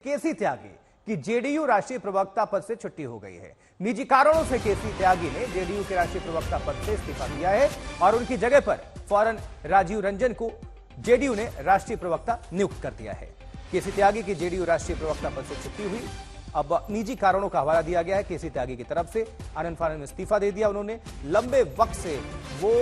केसी त्यागी की जेडीयू राष्ट्रीय प्रवक्ता पद से छुट्टी हो गई है। निजी कारणों से केसी त्यागी ने जेडीयू के राष्ट्रीय प्रवक्ता पद से इस्तीफा दिया है और उनकी जगह पर फौरन राजीव रंजन को जेडीयू ने राष्ट्रीय प्रवक्ता नियुक्त कर दिया है। केसी त्यागी की जेडीयू राष्ट्रीय प्रवक्ता पद से छुट्टी हुई। अब निजी कारणों का हवाला दिया गया है। केसी त्यागी की तरफ से आनंद फानंद में इस्तीफा दे दिया उन्होंने। लंबे वक्त से वो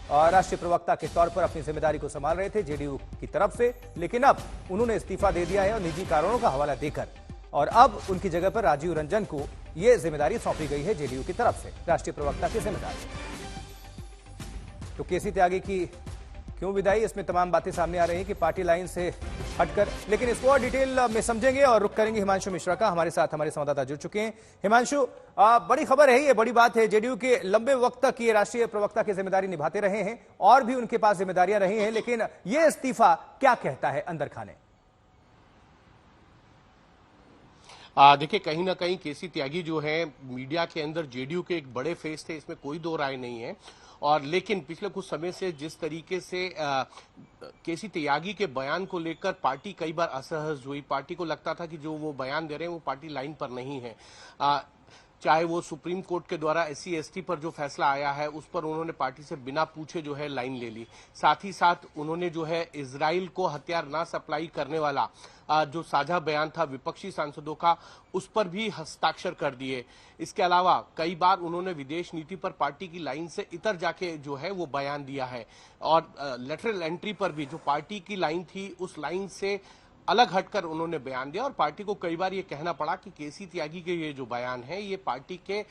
राष्ट्रीय प्रवक्ता के तौर पर अपनी जिम्मेदारी को संभाल रहे थे जेडीयू की तरफ से, लेकिन अब उन्होंने इस्तीफा दे दिया है और निजी कारणों का हवाला देकर, और अब उनकी जगह पर राजीव रंजन को यह जिम्मेदारी सौंपी गई है जेडीयू की तरफ से, राष्ट्रीय प्रवक्ता की जिम्मेदारी। तो केसी त्यागी की क्यों विदाई, इसमें तमाम बातें सामने आ रही हैं कि पार्टी लाइन से हटकर, लेकिन इसको और डिटेल में समझेंगे और रुक करेंगे हिमांशु मिश्रा का। हमारे साथ हमारे संवाददाता जुड़ चुके हैं। हिमांशु, बड़ी खबर है, ये बड़ी बात है। जेडीयू के लंबे वक्त तक ये राष्ट्रीय प्रवक्ता की जिम्मेदारी निभाते रहे हैं और भी उनके पास जिम्मेदारियां रही हैं, लेकिन ये इस्तीफा क्या कहता है अंदर खाने? देखिए, कहीं ना कहीं केसी त्यागी जो है मीडिया के अंदर जेडीयू के एक बड़े फेस थे, इसमें कोई दो राय नहीं है। और लेकिन पिछले कुछ समय से जिस तरीके से केसी त्यागी के बयान को लेकर पार्टी कई बार असहज हुई, पार्टी को लगता था कि जो वो बयान दे रहे हैं वो पार्टी लाइन पर नहीं है। चाहे वो सुप्रीम कोर्ट के द्वारा SC ST पर जो फैसला आया है उस पर उन्होंने पार्टी से बिना पूछे जो है लाइन ले ली। साथ ही साथ उन्होंने जो है इजराइल को हथियार ना सप्लाई करने वाला जो साझा बयान था विपक्षी सांसदों का, उस पर भी हस्ताक्षर कर दिए। इसके अलावा कई बार उन्होंने विदेश नीति पर पार्टी की लाइन से इतर जाके जो है वो बयान दिया है और लेटरल एंट्री पर भी जो पार्टी की लाइन थी उस लाइन से अलग हटकर उन्होंने बयान दिया। और पार्टी को कई बार ये कहना पड़ा कि केसी त्यागी के ये जो बयान है ये पार्टी के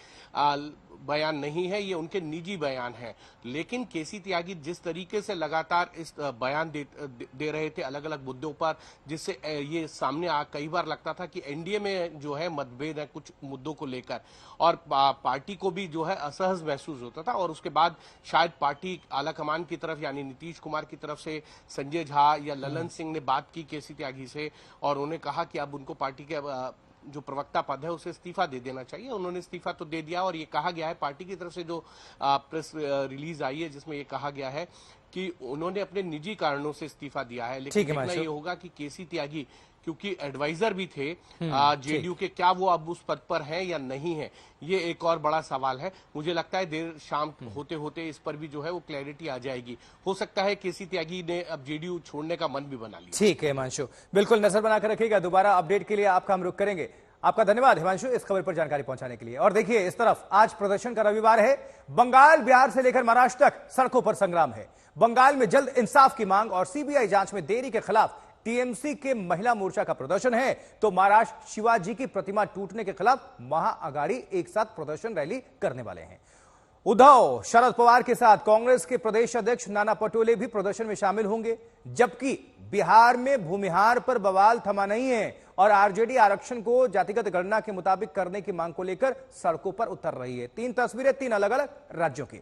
बयान नहीं है, ये उनके निजी बयान है। लेकिन केसी त्यागी जिस तरीके से लगातार इस बयान दे रहे थे अलग अलग मुद्दों पर, जिससे ये सामने कई बार लगता था कि एनडीए में जो है मतभेद है कुछ मुद्दों को लेकर, और पार्टी को भी जो है असहज महसूस होता था। और उसके बाद शायद पार्टी आलाकमान की तरफ यानी नीतीश कुमार की तरफ से संजय झा या ललन सिंह ने बात की केसी त्यागी से और उन्हें कहा कि अब उनको पार्टी के जो प्रवक्ता पद है उसे इस्तीफा दे देना चाहिए। उन्होंने इस्तीफा तो दे दिया और ये कहा गया है पार्टी की तरफ से जो प्रेस रिलीज आई है जिसमें ये कहा गया है कि उन्होंने अपने निजी कारणों से इस्तीफा दिया है। लेकिन देखना ये होगा कि केसी त्यागी क्योंकि एडवाइजर भी थे जेडीयू के, क्या वो अब उस पद पर हैं या नहीं है, ये एक और बड़ा सवाल है। मुझे लगता है देर शाम होते होते इस पर भी जो है वो क्लैरिटी आ जाएगी। हो सकता है केसी त्यागी ने अब जेडीयू छोड़ने का मन भी बना लिया। ठीक है हिमांशु, बिल्कुल नजर बनाकर रखिएगा। दोबारा अपडेट के लिए आपका हम रुख करेंगे। आपका धन्यवाद हिमांशु इस खबर पर जानकारी पहुंचाने के लिए। और देखिए, इस तरफ आज प्रदर्शन का रविवार है। बंगाल, बिहार से लेकर महाराष्ट्र तक सड़कों पर संग्राम है। बंगाल में जल्द इंसाफ की मांग और सीबीआई जांच में देरी के खिलाफ टीएमसी के महिला मोर्चा का प्रदर्शन है, तो महाराष्ट्र शिवाजी की प्रतिमा टूटने के खिलाफ महाअघाड़ी एक साथ प्रदर्शन रैली करने वाले हैं। उद्धव शरद पवार के साथ कांग्रेस के प्रदेश अध्यक्ष नाना पटोले भी प्रदर्शन में शामिल होंगे, जबकि बिहार में भूमिहार पर बवाल थमा नहीं है और आरजेडी आरक्षण को जातिगत गणना के मुताबिक करने की मांग को लेकर सड़कों पर उतर रही है। 3 तस्वीरें 3 अलग अलग राज्यों की।